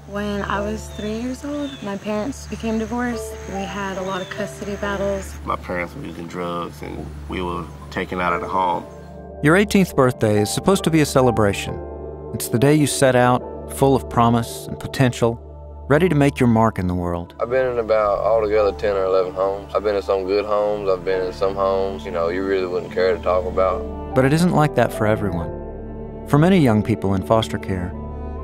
When I was 3 years old, my parents became divorced. We had a lot of custody battles. My parents were using drugs and we were taken out of the home. Your 18th birthday is supposed to be a celebration. It's the day you set out, full of promise and potential, ready to make your mark in the world. I've been in about altogether 10 or 11 homes. I've been in some good homes. I've been in some homes, you really wouldn't care to talk about. But it isn't like that for everyone. For many young people in foster care,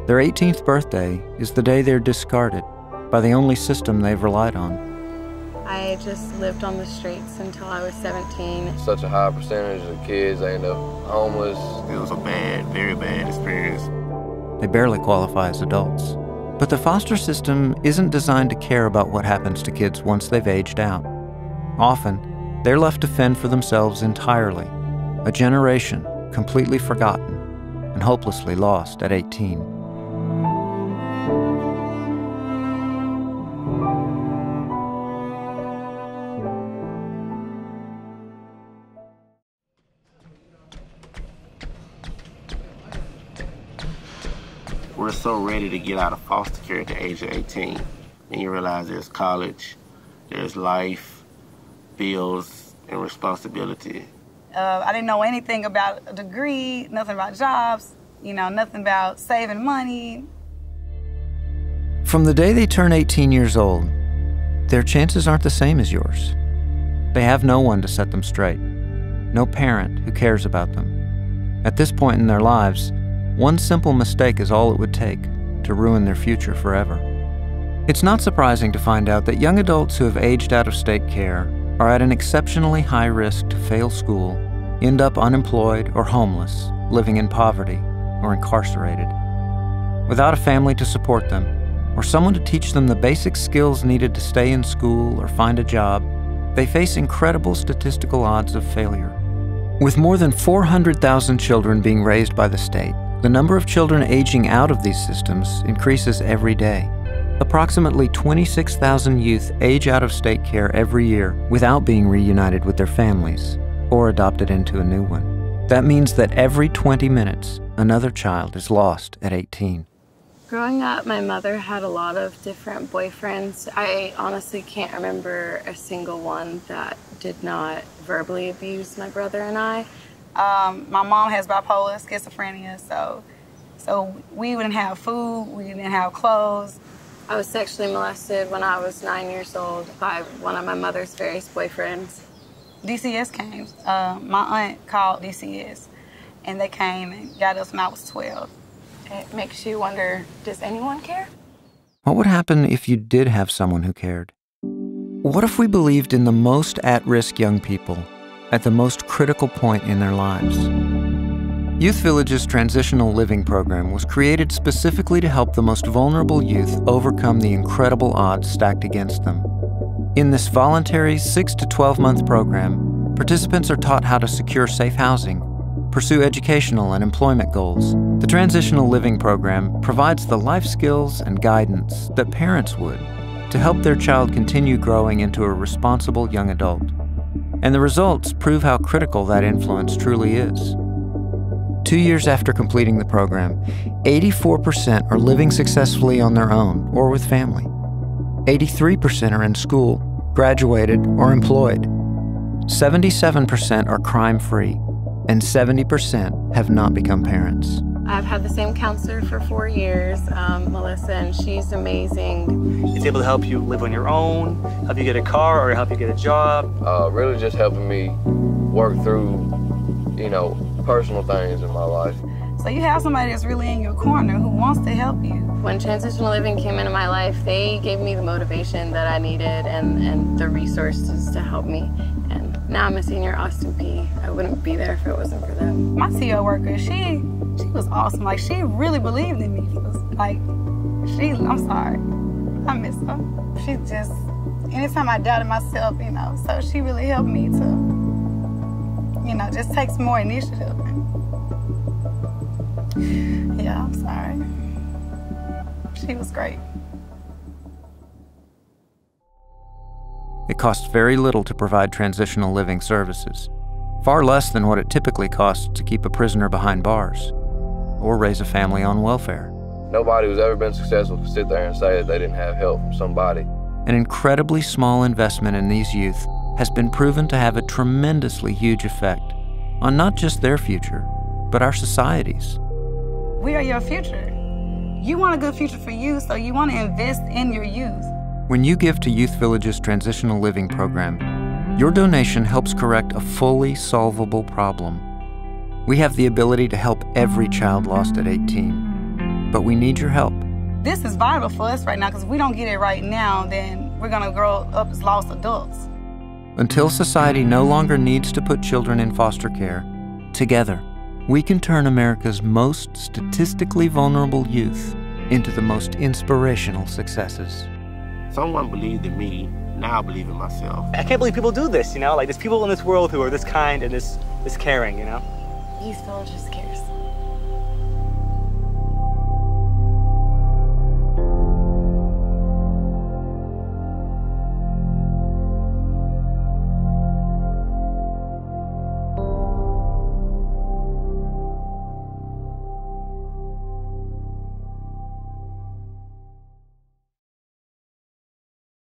their 18th birthday is the day they're discarded by the only system they've relied on. I just lived on the streets until I was 17. Such a high percentage of kids end up homeless. It was a bad, very bad experience. They barely qualify as adults. But the foster system isn't designed to care about what happens to kids once they've aged out. Often, they're left to fend for themselves entirely, a generation completely forgotten and hopelessly lost at 18. We're so ready to get out of foster care at the age of 18. And you realize there's college, there's life, bills, and responsibility. I didn't know anything about a degree, nothing about jobs, nothing about saving money. From the day they turn 18 years old, their chances aren't the same as yours. They have no one to set them straight, no parent who cares about them. At this point in their lives, one simple mistake is all it would take to ruin their future forever. It's not surprising to find out that young adults who have aged out of state care are at an exceptionally high risk to fail school, end up unemployed or homeless, living in poverty, or incarcerated. Without a family to support them, or someone to teach them the basic skills needed to stay in school or find a job, they face incredible statistical odds of failure. With more than 400,000 children being raised by the state, the number of children aging out of these systems increases every day. Approximately 26,000 youth age out of state care every year without being reunited with their families or adopted into a new one. That means that every 20 minutes, another child is lost at 18. Growing up, my mother had a lot of different boyfriends. I honestly can't remember a single one that did not verbally abuse my brother and I. My mom has bipolar, schizophrenia, so we wouldn't have food, we didn't have clothes. I was sexually molested when I was 9 years old by one of my mother's various boyfriends. DCS came. My aunt called DCS, and they came and got us when I was 12. It makes you wonder, does anyone care? What would happen if you did have someone who cared? What if we believed in the most at-risk young people at the most critical point in their lives? Youth Village's Transitional Living Program was created specifically to help the most vulnerable youth overcome the incredible odds stacked against them. In this voluntary 6 to 12-month program, participants are taught how to secure safe housing, pursue educational and employment goals. The Transitional Living Program provides the life skills and guidance that parents would to help their child continue growing into a responsible young adult. And the results prove how critical that influence truly is. 2 years after completing the program, 84% are living successfully on their own or with family. 83% are in school, graduated, or employed. 77% are crime-free, and 70% have not become parents. I've had the same counselor for 4 years, Melissa, and she's amazing. It's able to help you live on your own, help you get a car, or help you get a job. Really just helping me work through, personal things in my life. So you have somebody that's really in your corner who wants to help you. When Transitional Living came into my life, they gave me the motivation that I needed and the resources to help me. And now I'm a senior Austin P. I wouldn't be there if it wasn't for them. My CO worker, she was awesome. Like, she really believed in me. I'm sorry, I miss her. She just, anytime I doubted myself, so she really helped me to, just take some more initiative. Yeah, I'm sorry. She was great. It costs very little to provide transitional living services, far less than what it typically costs to keep a prisoner behind bars or raise a family on welfare. Nobody who's ever been successful can sit there and say that they didn't have help from somebody. An incredibly small investment in these youth has been proven to have a tremendously huge effect on not just their future, but our societies. We are your future. You want a good future for you, so you want to invest in your youth. When you give to Youth Village's Transitional Living Program, your donation helps correct a fully solvable problem. We have the ability to help every child lost at 18, but we need your help. This is vital for us right now, because if we don't get it right now, then we're going to grow up as lost adults. Until society no longer needs to put children in foster care, together, we can turn America's most statistically vulnerable youth into the most inspirational successes. Someone believed in me, now I believe in myself. I can't believe people do this, you know? Like, there's people in this world who are this kind and this caring, you know? Youth Villages care.